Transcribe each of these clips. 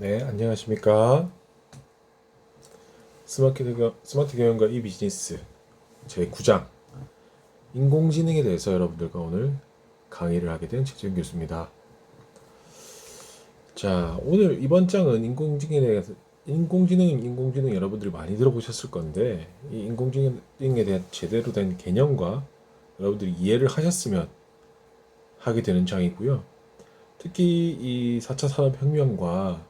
네, 안녕하십니까. 스마트 경영과 이 비즈니스 제 9장 인공지능에 대해서 여러분들과 오늘 강의를 하게 된 최지훈 교수입니다. 자, 오늘 이번 장은 인공지능에 대해서 인공지능 여러분들이 많이 들어보셨을 건데 이 인공지능에 대한 제대로 된 개념과 여러분들이 이해를 하셨으면 하게 되는 장이고요. 특히 이 4차 산업혁명과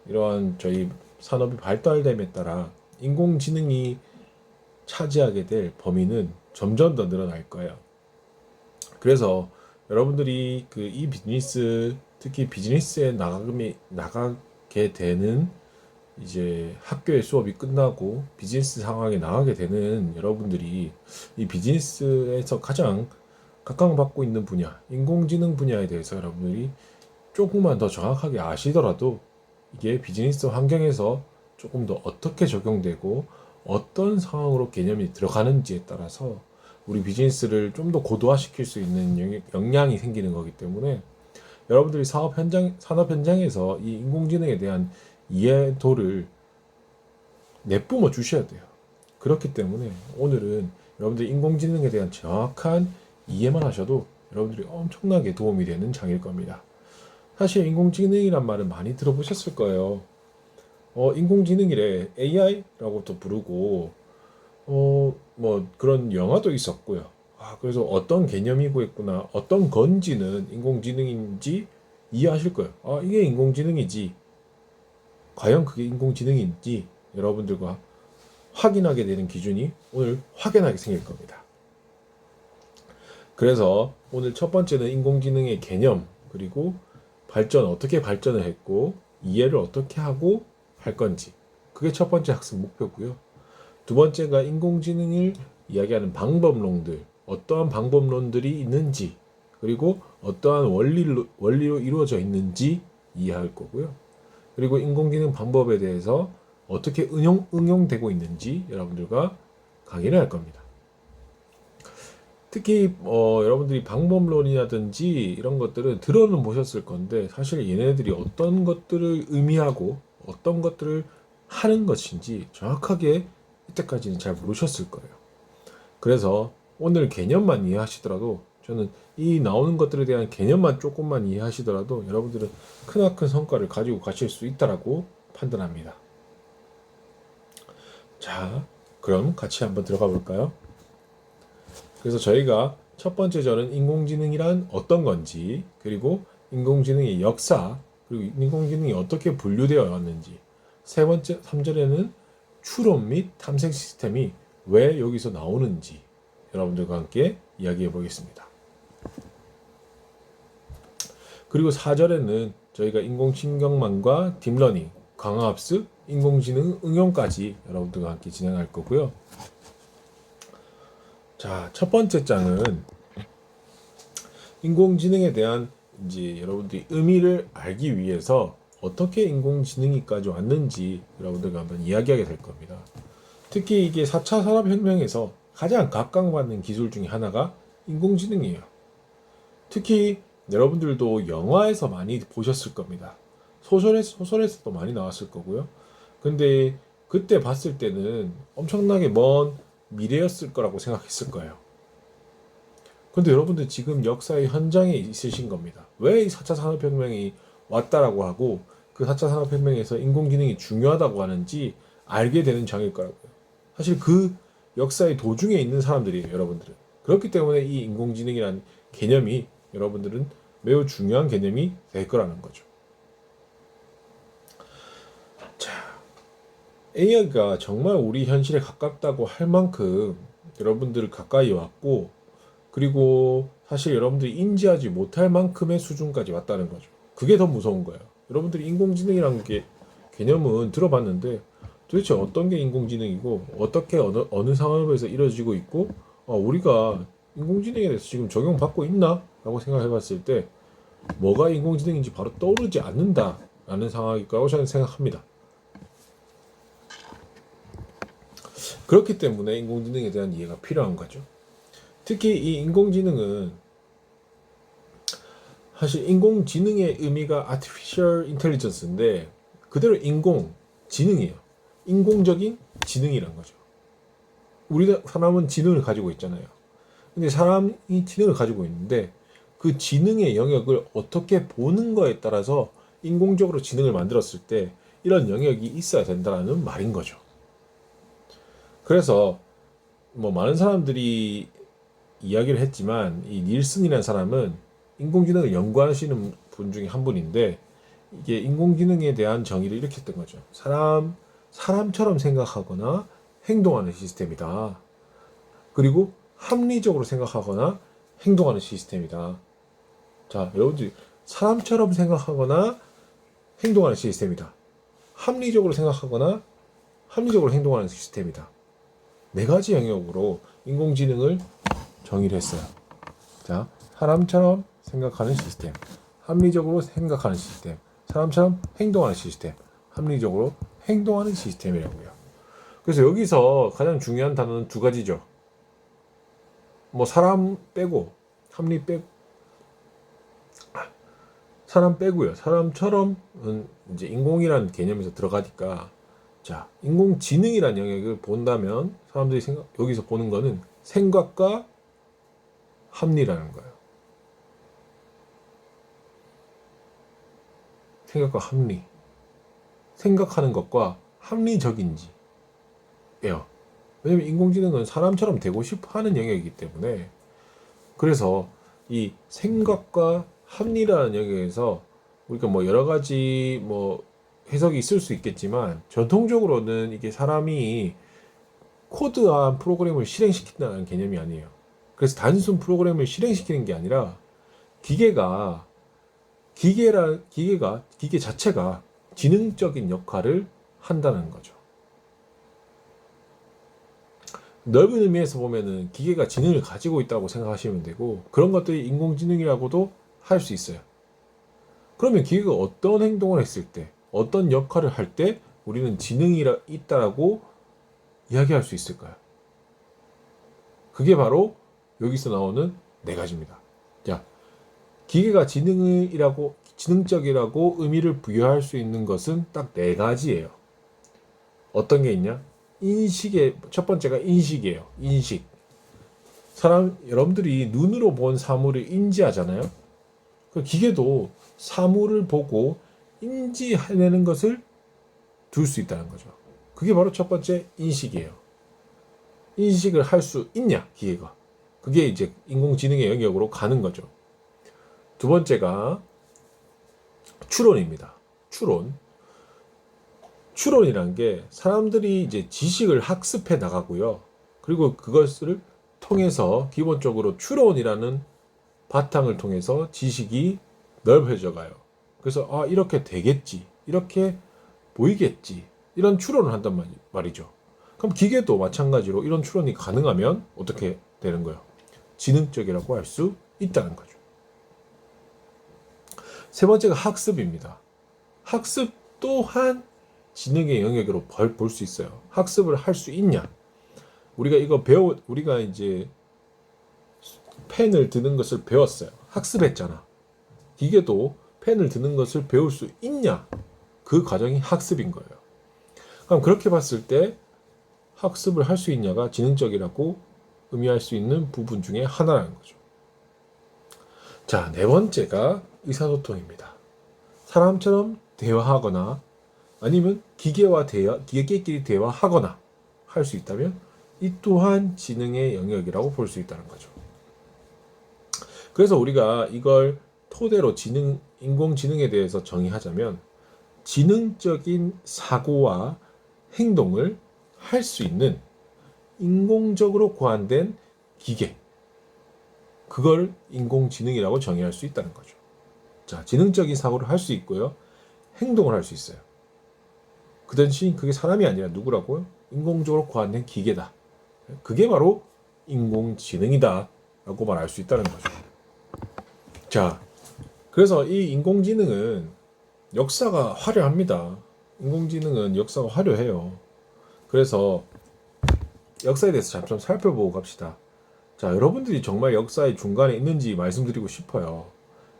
이러한 저희 산업이 발달됨에 따라 인공지능이 차지하게 될 범위는 점점 더 늘어날 거예요. 그래서 여러분들이 이 비즈니스, 특히 비즈니스에 나가게 되는 이제 학교의 수업이 끝나고 비즈니스 상황에 나가게 되는 여러분들이 이 비즈니스에서 가장 각광받고 있는 분야, 인공지능 분야에 대해서 여러분들이 조금만 더 정확하게 아시더라도 이게 비즈니스 환경에서 조금 더 어떻게 적용되고 어떤 상황으로 개념이 들어가는지에 따라서 우리 비즈니스를 좀 더 고도화시킬 수 있는 역량이 생기는 거기 때문에 여러분들이 산업 현장에서 이 인공지능에 대한 이해도를 내뿜어 주셔야 돼요. 그렇기 때문에 오늘은 여러분들이 인공지능에 대한 정확한 이해만 하셔도 여러분들이 엄청나게 도움이 되는 장일 겁니다. 사실 인공지능이란 말은 많이 들어보셨을 거예요. 인공지능이래 AI라고 또 부르고 뭐 그런 영화도 있었고요. 그래서 어떤 개념이고 있구나, 어떤 건지는 인공지능인지 이해하실 거예요. 이게 인공지능이지. 과연 그게 인공지능인지 여러분들과 확인하게 되는 기준이 오늘 확연하게 생길 겁니다. 그래서 오늘 첫 번째는 인공지능의 개념, 그리고 어떻게 발전을 했고 이해를 어떻게 하고 할 건지, 그게 첫 번째 학습 목표고요. 두 번째가 인공지능을 이야기하는 방법론들, 어떠한 방법론들이 있는지, 그리고 어떠한 원리로 이루어져 있는지 이해할 거고요. 그리고 인공지능 방법에 대해서 어떻게 응용되고 있는지 여러분들과 강의를 할 겁니다. 특히 여러분들이 방법론이라든지 이런 것들은 들어는 보셨을 건데 사실 얘네들이 어떤 것들을 의미하고 어떤 것들을 하는 것인지 정확하게 이때까지는 잘 모르셨을 거예요. 그래서 오늘 개념만 이해하시더라도, 저는 이 나오는 것들에 대한 개념만 조금만 이해하시더라도 여러분들은 크나큰 성과를 가지고 가실 수 있다라고 판단합니다. 자, 그럼 같이 한번 들어가 볼까요? 그래서 저희가 첫 번째 절은 인공지능이란 어떤 건지, 그리고 인공지능의 역사, 그리고 인공지능이 어떻게 분류되어 왔는지, 세 번째 3절에는 추론 및 탐색 시스템이 왜 여기서 나오는지 여러분들과 함께 이야기해 보겠습니다. 그리고 4절에는 저희가 인공신경망과 딥러닝, 강화학습, 인공지능 응용까지 여러분들과 함께 진행할 거고요. 자, 첫 번째 장은 인공지능에 대한 이제 여러분들이 의미를 알기 위해서 어떻게 인공지능이까지 왔는지 여러분들과 한번 이야기하게 될 겁니다. 특히 이게 4차 산업혁명에서 가장 각광받는 기술 중에 하나가 인공지능이에요. 특히 여러분들도 영화에서 많이 보셨을 겁니다. 소설에서도 많이 나왔을 거고요. 근데 그때 봤을 때는 엄청나게 먼 미래였을 거라고 생각했을 거예요. 근데 여러분들 지금 역사의 현장에 있으신 겁니다. 왜 이 4차 산업혁명이 왔다라고 하고 그 4차 산업혁명에서 인공지능이 중요하다고 하는지 알게 되는 장일 거라고요. 사실 그 역사의 도중에 있는 사람들이에요, 여러분들은. 그렇기 때문에 이 인공지능이라는 개념이 여러분들은 매우 중요한 개념이 될 거라는 거죠. 자, AI가 정말 우리 현실에 가깝다고 할 만큼 여러분들 가까이 왔고, 그리고 사실 여러분들이 인지하지 못할 만큼의 수준까지 왔다는 거죠. 그게 더 무서운 거예요. 여러분들이 인공지능이라는 게 개념은 들어봤는데 도대체 어떤 게 인공지능이고 어떻게 어느 상황에서 이루어지고 있고 우리가 인공지능에 대해서 지금 적용받고 있나? 라고 생각해 봤을 때 뭐가 인공지능인지 바로 떠오르지 않는다라는 상황일 거라고 저는 생각합니다. 그렇기 때문에 인공지능에 대한 이해가 필요한 거죠. 특히 이 인공지능은 사실 인공지능의 의미가 artificial intelligence인데 그대로 인공지능이에요. 인공적인 지능이란 거죠. 우리 사람은 지능을 가지고 있잖아요. 근데 사람이 지능을 가지고 있는데 그 지능의 영역을 어떻게 보는 거에 따라서 인공적으로 지능을 만들었을 때 이런 영역이 있어야 된다는 말인 거죠. 그래서 뭐 많은 사람들이 이야기를 했지만 이 닐슨이라는 사람은 인공지능을 연구하시는 분 중에 한 분인데 이게 인공지능에 대한 정의를 이렇게 했던 거죠. 사람처럼 생각하거나 행동하는 시스템이다. 그리고 합리적으로 생각하거나 행동하는 시스템이다. 자, 여러분들 사람처럼 생각하거나 행동하는 시스템이다. 합리적으로 생각하거나 합리적으로 행동하는 시스템이다. 네 가지 영역으로 인공지능을 정의를 했어요. 자, 사람처럼 생각하는 시스템, 합리적으로 생각하는 시스템, 사람처럼 행동하는 시스템, 합리적으로 행동하는 시스템이라고요. 그래서 여기서 가장 중요한 단어는 두 가지죠. 뭐 사람 빼고 합리 빼고 사람 빼고요. 사람처럼은 이제 인공이라는 개념에서 들어가니까 자, 인공지능이라는 영역을 본다면 사람들이 여기서 보는 거는 생각과 합리라는 거예요. 생각과 합리. 생각하는 것과 합리적인지예요. 왜냐면 인공지능은 사람처럼 되고 싶어 하는 영역이기 때문에 그래서 이 생각과 합리라는 영역에서 우리가 뭐 여러 가지 뭐 해석이 있을 수 있겠지만 전통적으로는 이게 사람이 코드한 프로그램을 실행시킨다는 개념이 아니에요. 그래서 단순 프로그램을 실행시키는 게 아니라 기계 자체가 지능적인 역할을 한다는 거죠. 넓은 의미에서 보면은 기계가 지능을 가지고 있다고 생각하시면 되고 그런 것들이 인공지능이라고도 할 수 있어요. 그러면 기계가 어떤 행동을 했을 때 어떤 역할을 할 때 우리는 지능이 있다라고 이야기할 수 있을까요? 그게 바로 여기서 나오는 네 가지입니다. 자, 기계가 지능적이라고 의미를 부여할 수 있는 것은 딱 네 가지예요. 어떤 게 있냐? 첫 번째가 인식이에요. 인식. 여러분들이 눈으로 본 사물을 인지하잖아요. 그 기계도 사물을 보고 인지해내는 것을 둘 수 있다는 거죠. 그게 바로 첫 번째 인식이에요. 인식을 할 수 있냐, 기계가. 그게 이제 인공지능의 영역으로 가는 거죠. 두 번째가 추론입니다. 추론이란 게 사람들이 이제 지식을 학습해 나가고요. 그리고 그것을 통해서 기본적으로 추론이라는 바탕을 통해서 지식이 넓혀져 가요. 그래서 이렇게 되겠지. 이렇게 보이겠지. 이런 추론을 한단 말이죠. 그럼 기계도 마찬가지로 이런 추론이 가능하면 어떻게 되는 거예요? 지능적이라고 할 수 있다는 거죠. 세 번째가 학습입니다. 학습 또한 지능의 영역으로 볼 수 있어요. 학습을 할 수 있냐? 우리가 이제 펜을 드는 것을 배웠어요. 학습했잖아. 기계도 펜을 드는 것을 배울 수 있냐? 그 과정이 학습인 거예요. 그럼 그렇게 봤을 때 학습을 할 수 있냐가 지능적이라고 의미할 수 있는 부분 중에 하나라는 거죠. 자, 네 번째가 의사소통입니다. 사람처럼 대화하거나 아니면 기계끼리 대화하거나 할 수 있다면 이 또한 지능의 영역이라고 볼 수 있다는 거죠. 그래서 우리가 이걸 토대로 인공지능에 대해서 정의하자면 지능적인 사고와 행동을 할 수 있는 인공적으로 고안된 기계, 그걸 인공지능이라고 정의할 수 있다는 거죠. 자, 지능적인 사고를 할 수 있고요. 행동을 할 수 있어요. 그 대신 그게 사람이 아니라 누구라고요? 인공적으로 고안된 기계다. 그게 바로 인공지능이다 라고 말할 수 있다는 거죠. 자, 그래서 이 인공지능은 역사가 화려합니다. 인공지능은 역사가 화려해요. 그래서 역사에 대해서 잠깐 살펴보고 갑시다. 자, 여러분들이 정말 역사의 중간에 있는지 말씀드리고 싶어요.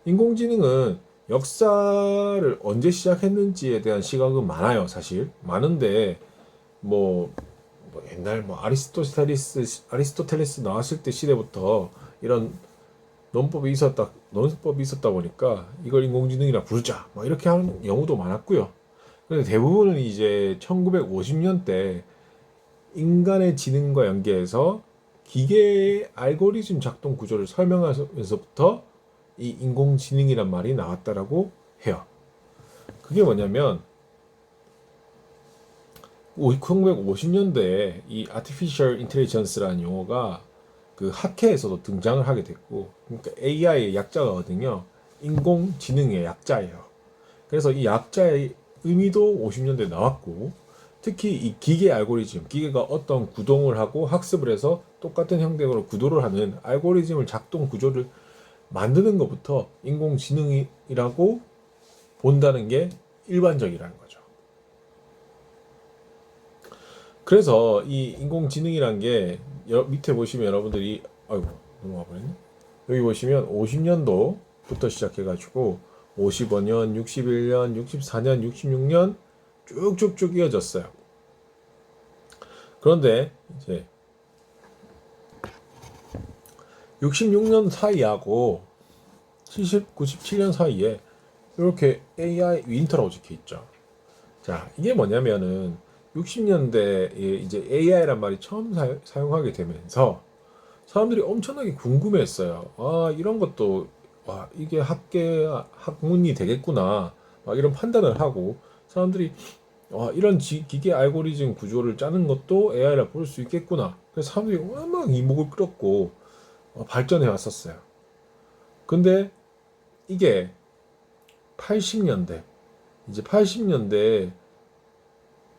인공지능은 역사를 언제 시작했는지에 대한 시각은 많아요, 사실. 많은데 뭐, 옛날 뭐 아리스토텔레스 나왔을 때 시대부터 이런 논법이 있었다 보니까 이걸 인공지능이라 부르자, 막 이렇게 하는 경우도 많았고요. 근데 대부분은 이제 1950년대 인간의 지능과 연계해서 기계의 알고리즘 작동 구조를 설명하면서부터 이 인공지능이란 말이 나왔다라고 해요. 그게 뭐냐면 1950년대에 이 artificial intelligence라는 용어가 그 학회에서도 등장을 하게 됐고, 그러니까 AI의 약자거든요. 인공지능의 약자예요. 그래서 이 약자의 의미도 50년대에 나왔고, 특히 이 기계 알고리즘, 기계가 어떤 구동을 하고 학습을 해서 똑같은 형태로 구도를 하는 알고리즘을 작동 구조를 만드는 것부터 인공지능이라고 본다는 게 일반적이라는 거죠. 그래서 이 인공지능이란 게 밑에 보시면 여러분들이 아이고 넘어가 버렸네. 여기 보시면 50년도부터 시작해가지고 55년, 61년, 64년, 66년 쭉쭉쭉 이어졌어요. 그런데 이제 66년 사이하고 70, 97년 사이에 이렇게 AI 윈터라고 적혀 있죠. 자, 이게 뭐냐면은 60년대에 이제 AI란 말이 처음 사용하게 되면서 사람들이 엄청나게 궁금했어요. 아, 이런 것도, 와, 이게 학문이 되겠구나. 막 이런 판단을 하고, 사람들이, 와, 이런 기계 알고리즘 구조를 짜는 것도 AI라 볼 수 있겠구나. 그래서 사람들이 막 이목을 끌었고, 발전해 왔었어요. 근데 이게 80년대, 이제 80년대에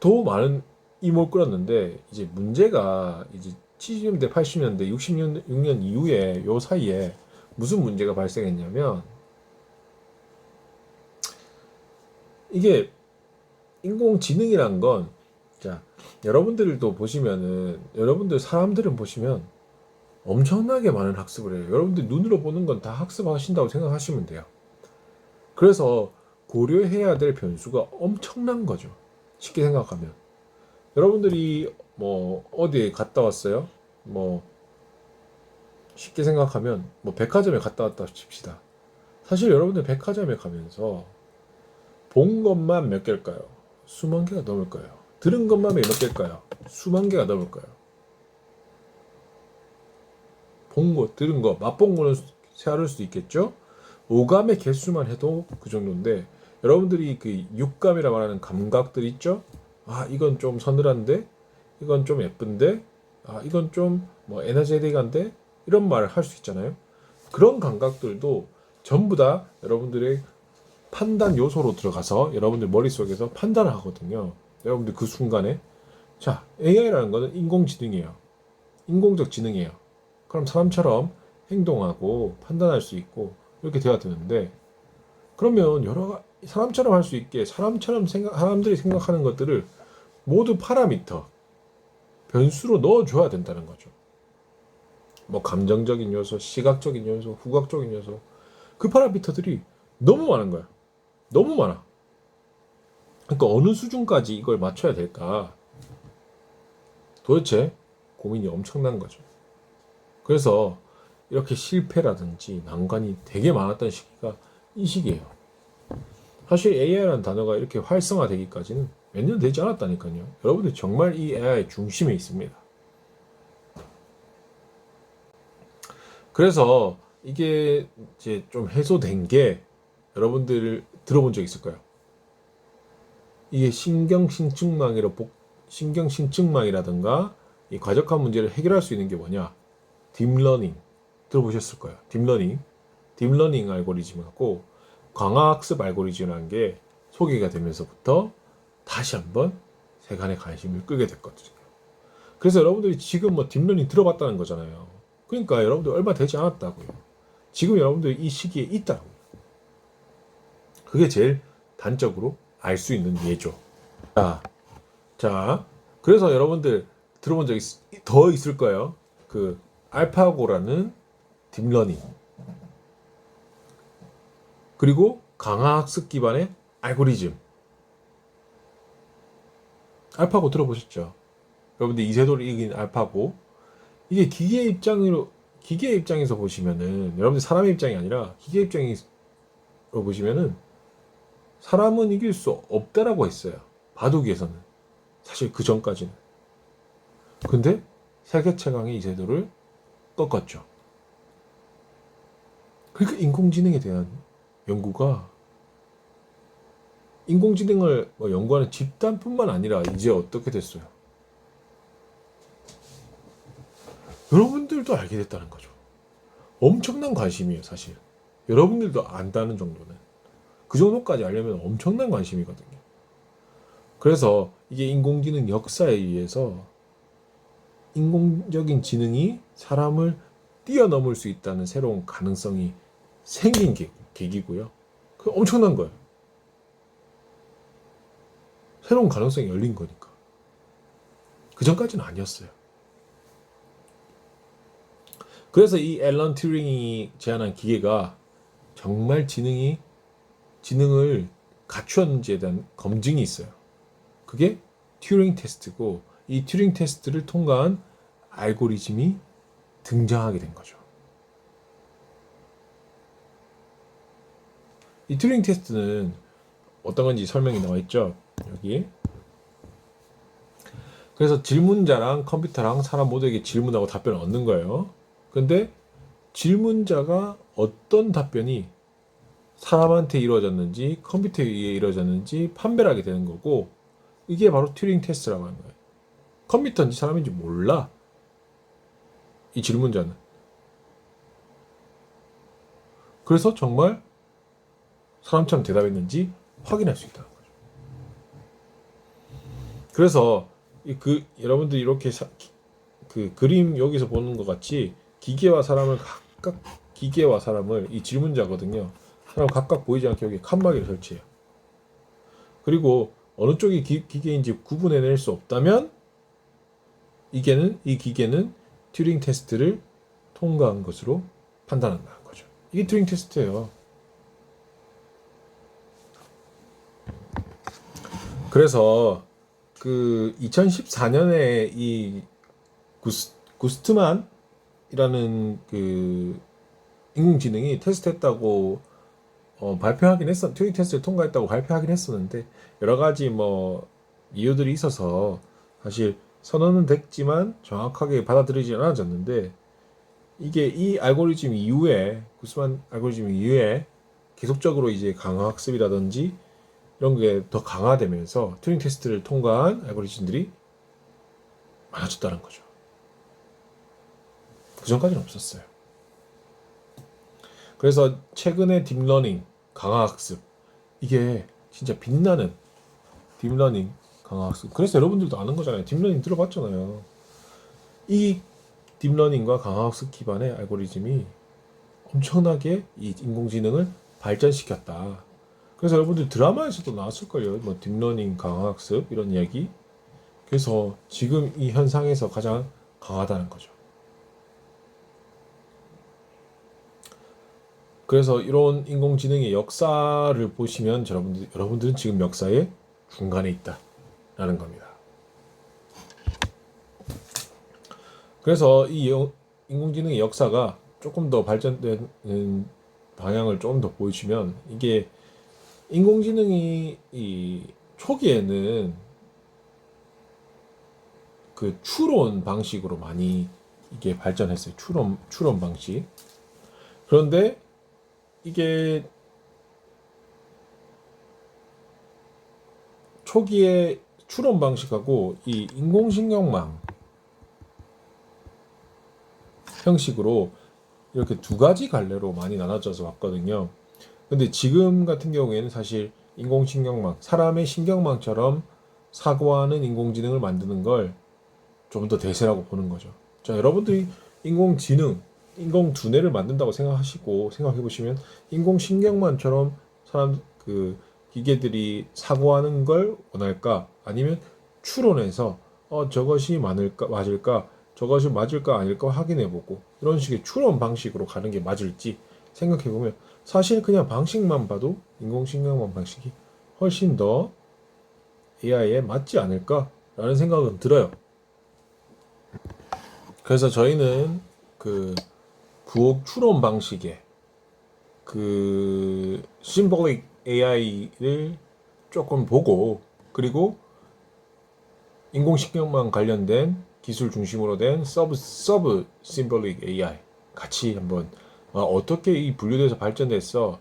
더 많은 이목을 끌었는데, 이제 문제가 이제 70년대, 80년대, 66년 이후에 요 사이에 무슨 문제가 발생했냐면, 이게 인공지능이란 건, 자, 여러분들도 보시면은, 사람들은 보시면 엄청나게 많은 학습을 해요. 여러분들 눈으로 보는 건 다 학습하신다고 생각하시면 돼요. 그래서 고려해야 될 변수가 엄청난 거죠. 쉽게 생각하면. 여러분들이 뭐 어디에 갔다 왔어요? 뭐 쉽게 생각하면 뭐 백화점에 갔다 왔다 칩시다. 사실 여러분들 백화점에 가면서 본 것만 몇 개일까요? 수만 개가 넘을 거예요. 들은 것만 몇 개일까요? 수만 개가 넘을 거예요. 본 거, 들은 거, 맛본 거는 세할 수도 있겠죠? 오감의 개수만 해도 그 정도인데, 여러분들이 그 육감이라고 하는 감각들 있죠? 아, 이건 좀 서늘한데, 이건 좀 예쁜데, 아, 이건 좀 뭐 에너제틱한데, 이런 말을 할 수 있잖아요. 그런 감각들도 전부 다 여러분들의 판단 요소로 들어가서 여러분들 머릿속에서 판단을 하거든요. 여러분들 그 순간에. 자, AI라는 거는 인공지능이에요. 인공적 지능이에요. 그럼 사람처럼 행동하고 판단할 수 있고 이렇게 돼야 되는데, 그러면 사람처럼 할 수 있게 사람들이 생각하는 것들을 모두 파라미터 변수로 넣어줘야 된다는 거죠. 뭐 감정적인 요소, 시각적인 요소, 후각적인 요소, 그 파라미터들이 너무 많은 거야. 너무 많아. 그러니까 어느 수준까지 이걸 맞춰야 될까? 도대체 고민이 엄청난 거죠. 그래서 이렇게 실패라든지 난관이 되게 많았던 시기가 이 시기예요. 사실 AI라는 단어가 이렇게 활성화되기까지는 몇 년 되지 않았다니까요. 여러분들 정말 이 AI 중심에 있습니다. 그래서 이게 이제 좀 해소된 게 여러분들 들어본 적 있을까요? 이게 신경신축망이라든가 이 과적한 문제를 해결할 수 있는 게 뭐냐? 딥러닝 들어보셨을 거예요. 딥러닝 알고리즘하고 광학습 알고리즘이라는 게 소개가 되면서부터 다시 한번 세간의 관심을 끄게 됐거든요. 그래서 여러분들이 지금 뭐 딥러닝 들어봤다는 거잖아요. 그러니까 여러분들 얼마 되지 않았다고요. 지금 여러분들이 이 시기에 있다고요. 그게 제일 단적으로 알 수 있는 예죠. 자, 자, 그래서 여러분들 들어본 적 더 있을 거예요. 그 알파고라는 딥러닝, 그리고 강화학습 기반의 알고리즘. 알파고 들어보셨죠? 여러분들 이세돌을 이긴 알파고. 이게 기계 입장에서 보시면은, 여러분들 사람의 입장이 아니라 기계 입장에서 보시면은, 사람은 이길 수 없다라고 했어요. 바둑에서는. 사실 그 전까지는. 근데 세계 최강의 이세돌을 꺾었죠. 그러니까 인공지능에 대한 연구가, 인공지능을 연구하는 집단뿐만 아니라 이제 어떻게 됐어요? 여러분들도 알게 됐다는 거죠. 엄청난 관심이에요, 사실. 여러분들도 안다는 정도는. 그 정도까지 알려면 엄청난 관심이거든요. 그래서 이게 인공지능 역사에 의해서 인공적인 지능이 사람을 뛰어넘을 수 있다는 새로운 가능성이 생긴 계기고요. 그 엄청난 거예요. 새로운 가능성이 열린 거니까. 그 전까지는 아니었어요. 그래서 이 앨런 튜링이 제안한 기계가 정말 지능을 갖추었는지에 대한 검증이 있어요. 그게 튜링 테스트고, 이 튜링 테스트를 통과한 알고리즘이 등장하게 된 거죠. 이 튜링 테스트는 어떤 건지 설명이 나와 있죠. 여기. 그래서 질문자랑 컴퓨터랑 사람 모두에게 질문하고 답변을 얻는 거예요. 근데 질문자가 어떤 답변이 사람한테 이루어졌는지 컴퓨터에 의해 이루어졌는지 판별하게 되는 거고, 이게 바로 튜링 테스트라고 하는 거예요. 컴퓨터인지 사람인지 몰라, 이 질문자는. 그래서 정말 사람처럼 대답했는지 확인할 수 있다는 거죠. 그래서 여러분들이 이렇게 그 그림 여기서 보는 것 같이 기계와 사람을 이 질문자거든요. 사람 각각 보이지 않게 여기 칸막이를 설치해요. 그리고 어느 쪽이 기계인지 구분해낼 수 없다면 이 기계는 튜링 테스트를 통과한 것으로 판단한다는 거죠. 이게 튜링 테스트예요. 그래서 그 2014년에 이 구스트만이라는 그 인공지능이 테스트했다고 발표하긴 튜링 테스트를 통과했다고 발표하긴 했었는데, 여러 가지 이유들이 있어서 사실 선언은 됐지만 정확하게 받아들이지 않아졌는데, 이게 이 알고리즘 이후에, 구스만 알고리즘 이후에 계속적으로 이제 강화학습이라든지 이런 게 더 강화되면서 튜링 테스트를 통과한 알고리즘들이 많아졌다는 거죠. 그 전까지는 없었어요. 그래서 최근에 딥러닝, 강화학습, 이게 진짜 빛나는 딥러닝, 강화학습. 그래서 여러분들도 아는 거잖아요. 딥러닝 들어봤잖아요. 이 딥러닝과 강화학습 기반의 알고리즘이 엄청나게 이 인공지능을 발전시켰다. 그래서 여러분들 드라마에서도 나왔을걸요. 딥러닝, 강화학습 이런 이야기. 그래서 지금 이 현상에서 가장 강하다는 거죠. 그래서 이런 인공지능의 역사를 보시면 여러분들은 지금 역사의 중간에 있다라는 겁니다. 그래서 이 인공지능의 역사가 조금 더 발전되는 방향을 조금 더 보여주면, 이게 인공지능이 이 초기에는 그 추론 방식으로 많이 이게 발전했어요. 추론 방식. 그런데 이게 초기에 추론 방식하고 이 인공신경망 형식으로 이렇게 두 가지 갈래로 많이 나눠져서 왔거든요. 근데 지금 같은 경우에는 사실 인공신경망, 사람의 신경망처럼 사고하는 인공지능을 만드는 걸 좀 더 대세라고 보는 거죠. 자, 여러분들이 인공두뇌를 만든다고 생각해 보시면, 인공신경망처럼 기계들이 사고하는 걸 원할까? 아니면 추론해서 저것이 맞을까? 저것이 맞을까 아닐까 확인해 보고, 이런 식의 추론 방식으로 가는 게 맞을지 생각해 보면 사실 그냥 방식만 봐도 인공신경망 방식이 훨씬 더 AI에 맞지 않을까라는 생각은 들어요. 그래서 저희는 그 부호 추론 방식의 그 심볼릭 AI를 조금 보고, 그리고 인공신경망 관련된 기술 중심으로 된 서브 심볼릭 AI 같이 한번 어떻게 이 분류돼서 발전됐어,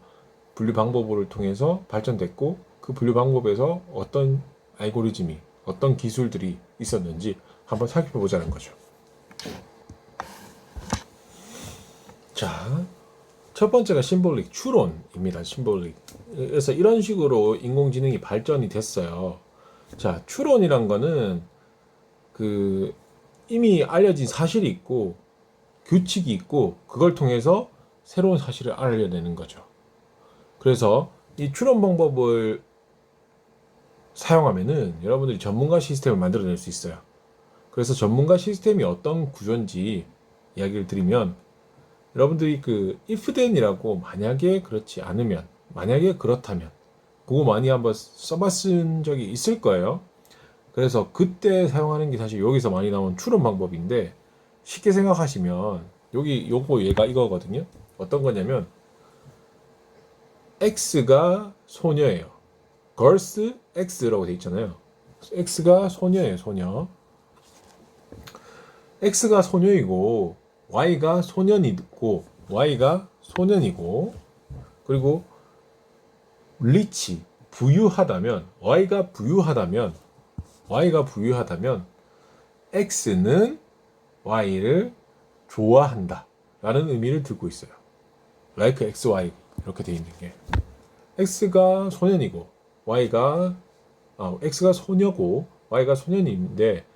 분류 방법을 통해서 발전됐고 그 분류 방법에서 어떤 알고리즘이 어떤 기술들이 있었는지 한번 살펴보자는 거죠. 자, 첫 번째가 심볼릭 추론입니다. 심볼릭. 그래서 이런 식으로 인공지능이 발전이 됐어요. 자, 추론이란 거는 그 이미 알려진 사실이 있고 규칙이 있고 그걸 통해서 새로운 사실을 알려내는 거죠. 그래서 이 추론 방법을 사용하면은 여러분들이 전문가 시스템을 만들어낼 수 있어요. 그래서 전문가 시스템이 어떤 구조인지 이야기를 드리면, 여러분들이 그 if then이라고, 만약에 그렇지 않으면, 만약에 그렇다면, 그거 많이 한번 써봤은 적이 있을 거예요. 그래서 그때 사용하는 게 사실 여기서 많이 나온 추론 방법인데, 쉽게 생각하시면 얘가 이거거든요. 어떤 거냐면 X가 소녀예요. girls X라고 돼 있잖아요. X가 소녀예요, 소녀. X가 소녀이고 Y가 소년이고 Y가 소년이고, 그리고 리치 부유하다면 Y가 부유하다면 X는 Y를 좋아한다 라는 의미를 듣고 있어요. like XY 이렇게 돼 있는 게, X가 소년이고 X가 소녀고 Y가 소년인데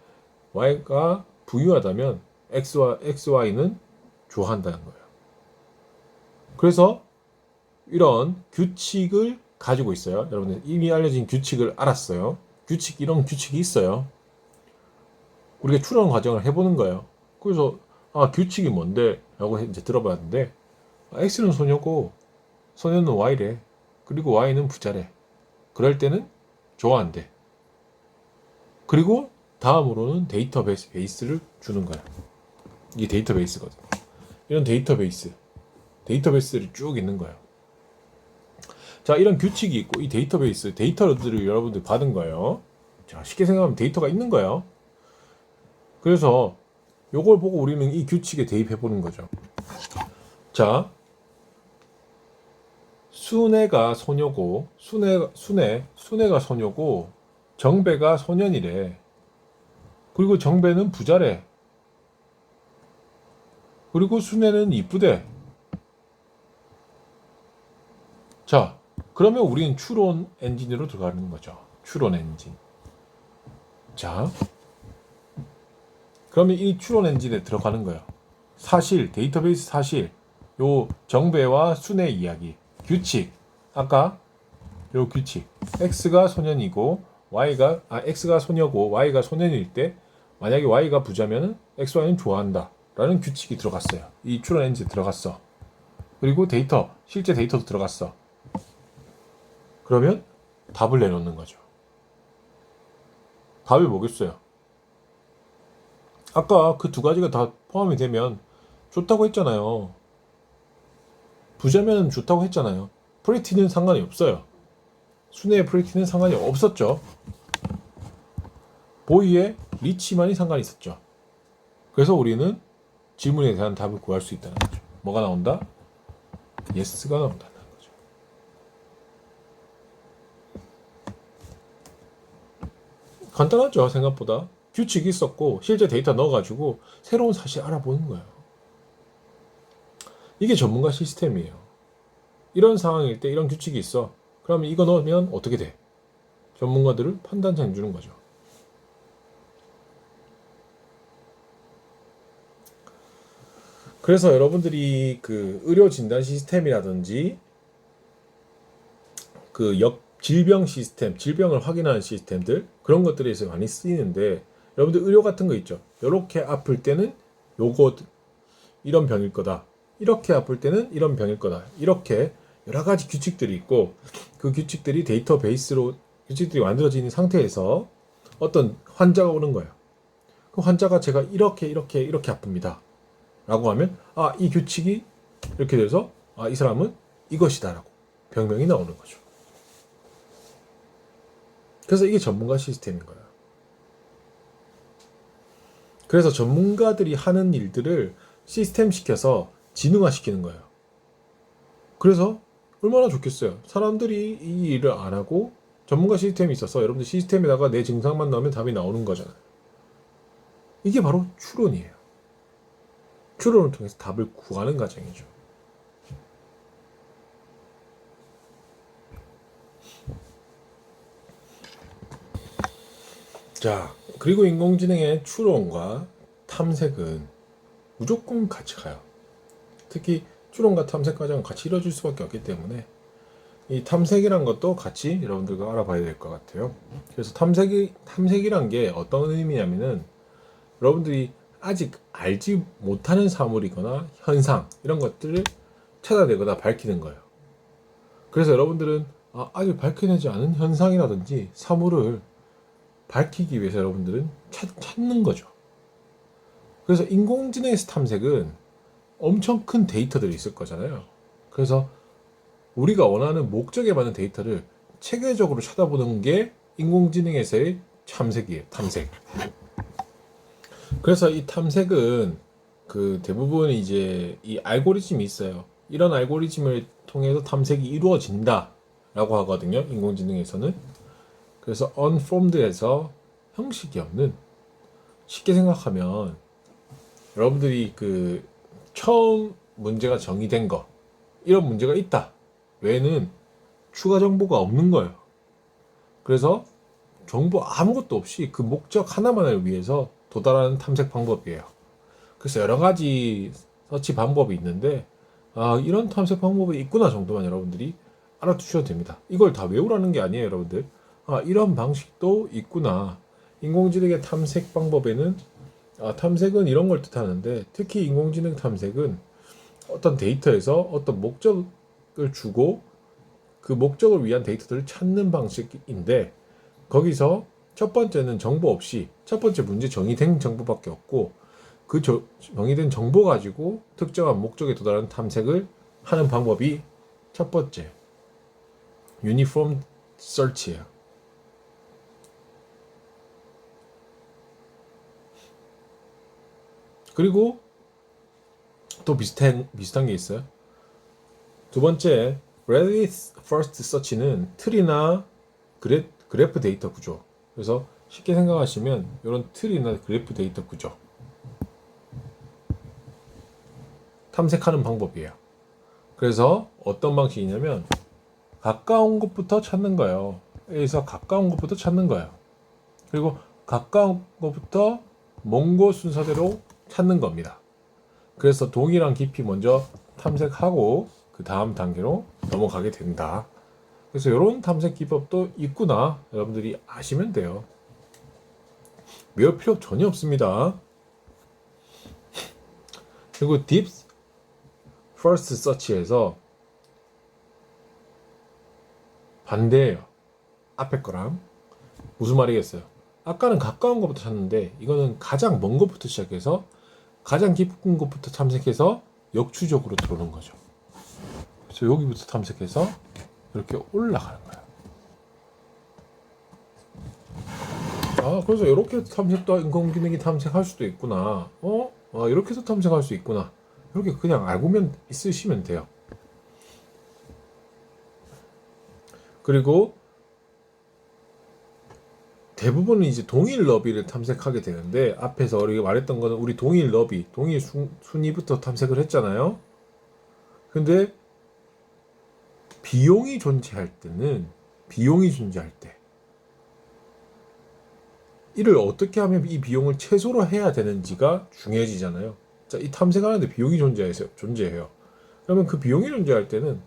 Y가 부유하다면 XY는 좋아한다는 거예요. 그래서 이런 규칙을 가지고 있어요. 여러분들 이미 알려진 규칙을 알았어요. 이런 규칙이 있어요. 우리가 추론 과정을 해보는 거예요. 그래서 규칙이 뭔데? 라고 이제 들어봤는데, X는 소녀고 소녀는 Y래. 그리고 Y는 부자래. 그럴 때는 좋아한대. 그리고 다음으로는 데이터베이스를 주는 거야. 이게 데이터베이스거든. 이런 데이터베이스를 쭉 있는 거예요. 자, 이런 규칙이 있고 이 데이터들을 여러분들 받은 거예요. 자, 쉽게 생각하면 데이터가 있는 거예요. 그래서 요걸 보고 우리는 이 규칙에 대입해 보는 거죠. 자, 순애가 소녀고 순애가 소녀고 정배가 소년이래. 그리고 정배는 부자래. 그리고 순애는 이쁘대. 자, 그러면 우리는 추론 엔진으로 들어가는 거죠. 추론 엔진. 자, 그러면 이 추론 엔진에 들어가는 거예요. 사실, 데이터베이스 사실, 요 정배와 순의 이야기, 규칙, 아까 요 규칙, X가 소년이고 X가 소녀고 Y가 소년일 때 만약에 Y가 부자면은 XY는 좋아한다 라는 규칙이 들어갔어요. 이 추론 엔진에 들어갔어. 그리고 실제 데이터도 들어갔어. 그러면 답을 내놓는 거죠. 답이 뭐겠어요? 아까 그 두 가지가 다 포함이 되면 좋다고 했잖아요. 부자면 좋다고 했잖아요. 프리티는 상관이 없어요. 순애의 프리티는 상관이 없었죠. 보이의 리치만이 상관이 있었죠. 그래서 우리는 질문에 대한 답을 구할 수 있다는 거죠. 뭐가 나온다? yes가 나온다는 거죠. 간단하죠, 생각보다. 규칙이 있었고 실제 데이터 넣어가지고 새로운 사실 알아보는 거예요. 이게 전문가 시스템이에요. 이런 상황일 때 이런 규칙이 있어. 그러면 이거 넣으면 어떻게 돼? 전문가들을 판단해 주는 거죠. 그래서 여러분들이 그 의료 진단 시스템이라든지 그 질병 시스템, 질병을 확인하는 시스템들, 그런 것들에서 많이 쓰이는데, 여러분들 의료 같은 거 있죠. 이렇게 아플 때는 요거 이런 병일 거다. 이렇게 아플 때는 이런 병일 거다. 이렇게 여러 가지 규칙들이 있고 그 규칙들이 데이터베이스로 규칙들이 만들어진 상태에서 어떤 환자가 오는 거예요. 그 환자가 제가 이렇게 아픕니다. 라고 하면 이 규칙이 이렇게 돼서 이 사람은 이것이다 라고 병명이 나오는 거죠. 그래서 이게 전문가 시스템인 거예요. 그래서 전문가들이 하는 일들을 시스템 시켜서 지능화 시키는 거예요. 그래서 얼마나 좋겠어요. 사람들이 이 일을 안 하고 전문가 시스템이 있어서 여러분들 시스템에다가 내 증상만 넣으면 답이 나오는 거잖아요. 이게 바로 추론이에요. 추론을 통해서 답을 구하는 과정이죠. 자, 그리고 인공지능의 추론과 탐색은 무조건 같이 가요. 특히 추론과 탐색 과정은 같이 이루어질 수밖에 없기 때문에 이 탐색이란 것도 같이 여러분들과 알아봐야 될 것 같아요. 그래서 탐색이란 게 어떤 의미냐면은 여러분들이 아직 알지 못하는 사물이거나 현상 이런 것들을 찾아내거나 밝히는 거예요. 그래서 여러분들은 아직 밝혀내지 않은 현상이라든지 사물을 밝히기 위해서 여러분들은 찾는 거죠. 그래서 인공지능에서 탐색은 엄청 큰 데이터들이 있을 거잖아요. 그래서 우리가 원하는 목적에 맞는 데이터를 체계적으로 찾아보는 게 인공지능에서의 탐색이에요. 탐색. 그래서 이 탐색은 그 대부분 이제 이 알고리즘이 있어요. 이런 알고리즘을 통해서 탐색이 이루어진다라고 하거든요. 인공지능에서는. 그래서 unformed에서 형식이 없는, 쉽게 생각하면 여러분들이 그 처음 문제가 정의된 거, 이런 문제가 있다 외에는 추가 정보가 없는 거예요. 그래서 정보 아무것도 없이 그 목적 하나만을 위해서 도달하는 탐색 방법이에요. 그래서 여러 가지 서치 방법이 있는데 이런 탐색 방법이 있구나 정도만 여러분들이 알아두셔도 됩니다. 이걸 다 외우라는 게 아니에요, 여러분들. 이런 방식도 있구나. 인공지능의 탐색 방법에는 탐색은 이런 걸 뜻하는데, 특히 인공지능 탐색은 어떤 데이터에서 어떤 목적을 주고 그 목적을 위한 데이터들을 찾는 방식인데, 거기서 첫 번째는 정보 없이, 첫 번째 문제 정의된 정보밖에 없고 그 정의된 정보 가지고 특정한 목적에 도달하는 탐색을 하는 방법이 첫 번째 유니폼 서치예요. 그리고 또 비슷한 게 있어요. 두 번째 Breadth First Search는 틀이나 그래프 데이터 구조. 그래서 쉽게 생각하시면 이런 틀이나 그래프 데이터 구조 탐색하는 방법이에요. 그래서 어떤 방식이냐면 가까운 곳부터 찾는 거예요. 여기서 가까운 곳부터 찾는 거예요. 그리고 가까운 곳부터 먼 곳 순서대로 찾는 겁니다. 그래서 동일한 깊이 먼저 탐색하고 그 다음 단계로 넘어가게 된다. 그래서 이런 탐색 기법도 있구나, 여러분들이 아시면 돼요. 외울 필요 전혀 없습니다. 그리고 Deep First Search에서 반대예요. 앞에 거랑. 무슨 말이겠어요? 아까는 가까운 것부터 찾는데 이거는 가장 먼 것부터 시작해서 가장 깊은 곳부터 탐색해서 역추적으로 들어오는 거죠. 그래서 여기부터 탐색해서 이렇게 올라가는 거예요. 그래서 이렇게 탐색도 인공지능이 탐색할 수도 있구나. 이렇게도 탐색할 수 있구나. 이렇게 그냥 알고면 있으시면 돼요. 그리고 대부분은 이제 동일 너비를 탐색하게 되는데, 앞에서 우리가 말했던 거는 우리 동일 너비, 동일 순위부터 탐색을 했잖아요. 근데 비용이 존재할 때 이를 어떻게 하면 이 비용을 최소로 해야 되는지가 중요해지잖아요. 자, 이 탐색하는데 비용이 존재해요. 그러면 그 비용이 존재할 때는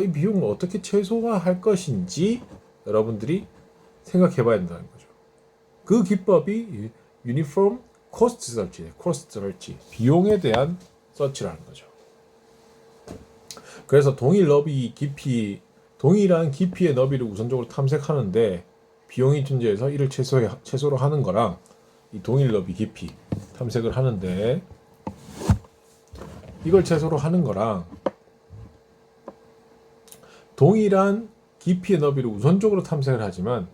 이 비용을 어떻게 최소화할 것인지 여러분들이 생각해 봐야 된다는 거죠. 그 기법이 유니폼 코스트 서치, 비용에 대한 서치라는 거죠. 그래서 동일한 깊이의 너비를 우선적으로 탐색하는데 비용이 존재해서 이를 최소로 하는 거랑 이 동일 너비 깊이 탐색을 하는데 이걸 최소로 하는 거랑 동일한 깊이의 너비를 우선적으로 탐색을 하지만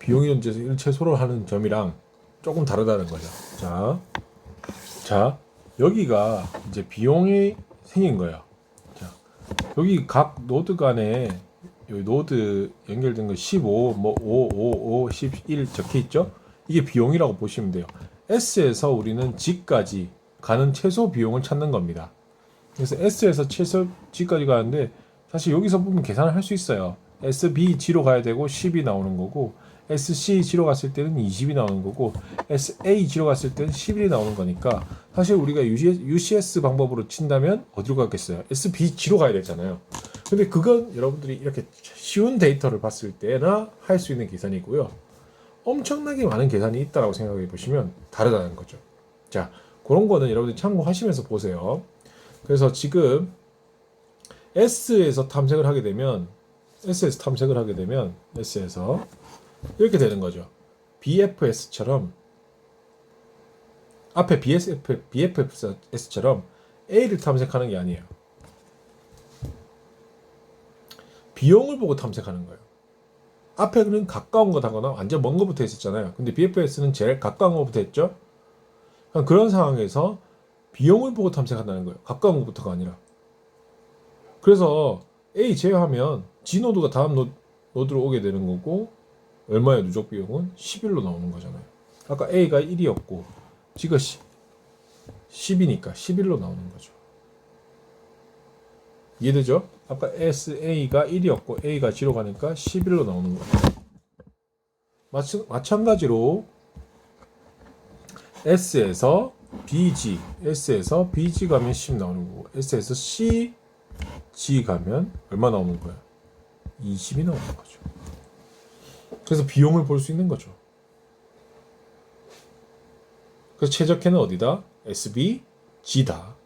비용이 존재해서 이를 최소로 하는 점이랑 조금 다르다는 거죠. 자, 여기가 이제 비용이 생긴 거예요. 자, 여기 각 노드 간에 여기 노드 연결된 거 15, 뭐 5, 5, 11 적혀 있죠? 이게 비용이라고 보시면 돼요. S에서 우리는 G까지 가는 최소 비용을 찾는 겁니다. 그래서 S에서 최소 G까지 가는데 사실 여기서 보면 계산을 할 수 있어요. SBG로 가야 되고 10이 나오는 거고 SCG로 갔을 때는 20이 나오는 거고 SAG로 갔을 때는 11이 나오는 거니까 사실 우리가 UCS 방법으로 친다면 어디로 가겠어요? SBG로 가야 되잖아요. 근데 그건 여러분들이 이렇게 쉬운 데이터를 봤을 때나 할 수 있는 계산이고요. 엄청나게 많은 계산이 있다라고 생각해 보시면 다르다는 거죠. 자, 그런 거는 여러분들이 참고하시면서 보세요. 그래서 지금 S에서 탐색을 하게 되면 S에서 이렇게 되는 거죠. BFS처럼 앞에 BFS처럼 A를 탐색하는 게 아니에요. 비용을 보고 탐색하는 거예요. 앞에는 가까운 거다거나 완전 먼 거부터 했었잖아요. 근데 BFS는 제일 가까운 거부터 했죠. 그런 상황에서 비용을 보고 탐색한다는 거예요. 가까운 것부터가 아니라. 그래서 A 제외하면 G 노드가 다음 노드로 오게 되는 거고 얼마의 누적 비용은 11로 나오는 거잖아요. 아까 A가 1이었고 G가 10이니까 11로 나오는 거죠. 이해되죠? 아까 SA가 1이었고 A가 G로 가니까 11로 나오는 거예요. 마찬가지로 S에서 BG 가면 10 나오는 거고 S에서 CG 가면 얼마 나오는 거예요? 20이 나오는 거죠. 그래서 비용을 볼 수 있는 거죠. 그래서 최적해는 어디다? SBG다.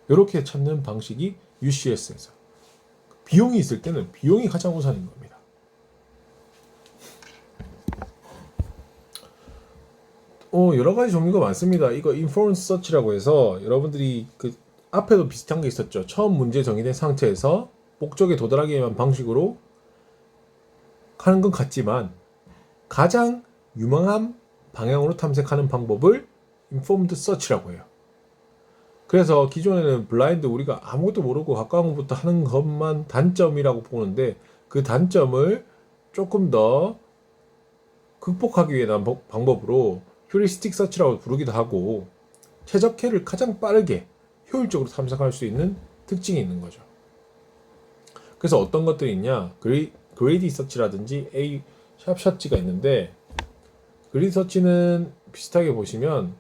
이렇게 찾는 방식이 UCS에서. 비용이 있을 때는 비용이 가장 우선인 겁니다. 여러 가지 종류가 많습니다. 이거 인포런스 서치라고 해서 여러분들이 그 앞에도 비슷한 게 있었죠. 처음 문제 정의된 상태에서 목적에 도달하기 위한 방식으로 하는 건 같지만 가장 유망한 방향으로 탐색하는 방법을 인포먼트 서치라고 해요. 그래서 기존에는 블라인드 우리가 아무것도 모르고 가까운 것부터 하는 것만 단점이라고 보는데 그 단점을 조금 더 극복하기 위한 방법으로 휴리스틱 서치라고 부르기도 하고 최적해를 가장 빠르게 효율적으로 탐색할 수 있는 특징이 있는 거죠. 그래서 어떤 것들이 있냐? 그레이디 서치라든지 A 샵샷지가 있는데 그레이디 서치는 비슷하게 보시면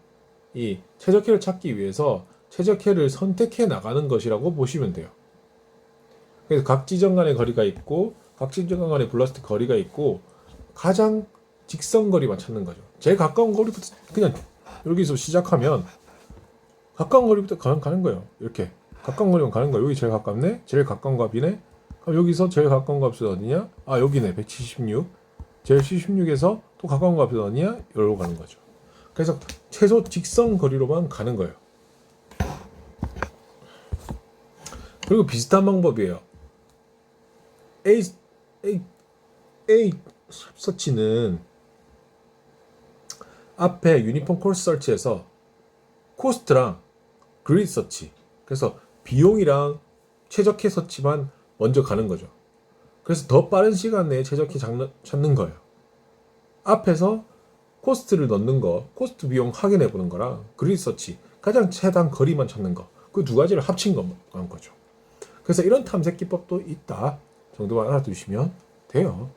이 최적해를 찾기 위해서 최적해를 선택해 나가는 것이라고 보시면 돼요. 그래서 각 지점 간의 거리가 있고 각 지점 간의 블라스트 거리가 있고 가장 직선 거리만 찾는 거죠. 제일 가까운 거리부터 그냥 여기서 시작하면 가까운 거리부터 가는 거예요. 이렇게 가까운 거리만 가는 거예요. 여기 제일 가깝네? 제일 가까운 값이네? 그럼 여기서 제일 가까운 값이 어디냐? 아 여기네 176. 제일 76에서 또 가까운 값이 어디냐? 여기로 가는 거죠. 그래서 최소 직선 거리로만 가는 거예요. 그리고 비슷한 방법이에요. A 서치는 앞에 유니폼 코스트 서치에서 코스트랑 그리드 서치, 그래서 비용이랑 최적해 서치만 먼저 가는 거죠. 그래서 더 빠른 시간 내에 최적해 찾는 거예요. 앞에서 코스트를 넣는 거, 코스트 비용 확인해 보는 거랑 그리드 서치, 가장 최단 거리만 찾는 거, 그 두 가지를 합친 거죠. 그래서 이런 탐색 기법도 있다 정도만 알아두시면 돼요.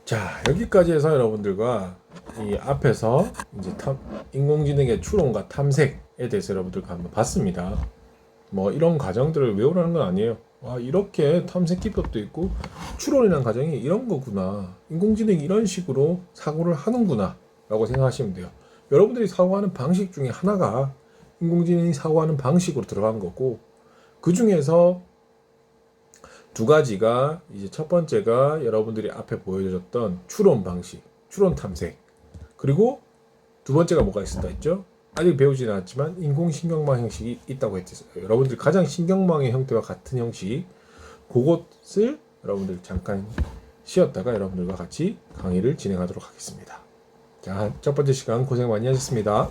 자, 여기까지 해서 여러분들과 이 앞에서 이제 인공지능의 추론과 탐색에 대해서 여러분들과 한번 봤습니다. 뭐 이런 과정들을 외우라는 건 아니에요. 아, 이렇게 탐색 기법도 있고 추론이라는 과정이 이런 거구나. 인공지능이 이런 식으로 사고를 하는구나 라고 생각하시면 돼요. 여러분들이 사고하는 방식 중에 하나가 인공지능이 사고하는 방식으로 들어간 거고, 그 중에서 두 가지가 이제 첫 번째가 여러분들이 앞에 보여줬던 추론 방식, 추론 탐색. 그리고 두 번째가 뭐가 있었다 했죠? 아직 배우지는 않았지만 인공신경망 형식이 있다고 했죠. 여러분들 가장 신경망의 형태와 같은 형식, 그것을 여러분들 잠깐 쉬었다가 여러분들과 같이 강의를 진행하도록 하겠습니다. 자, 첫 번째 시간 고생 많이 하셨습니다.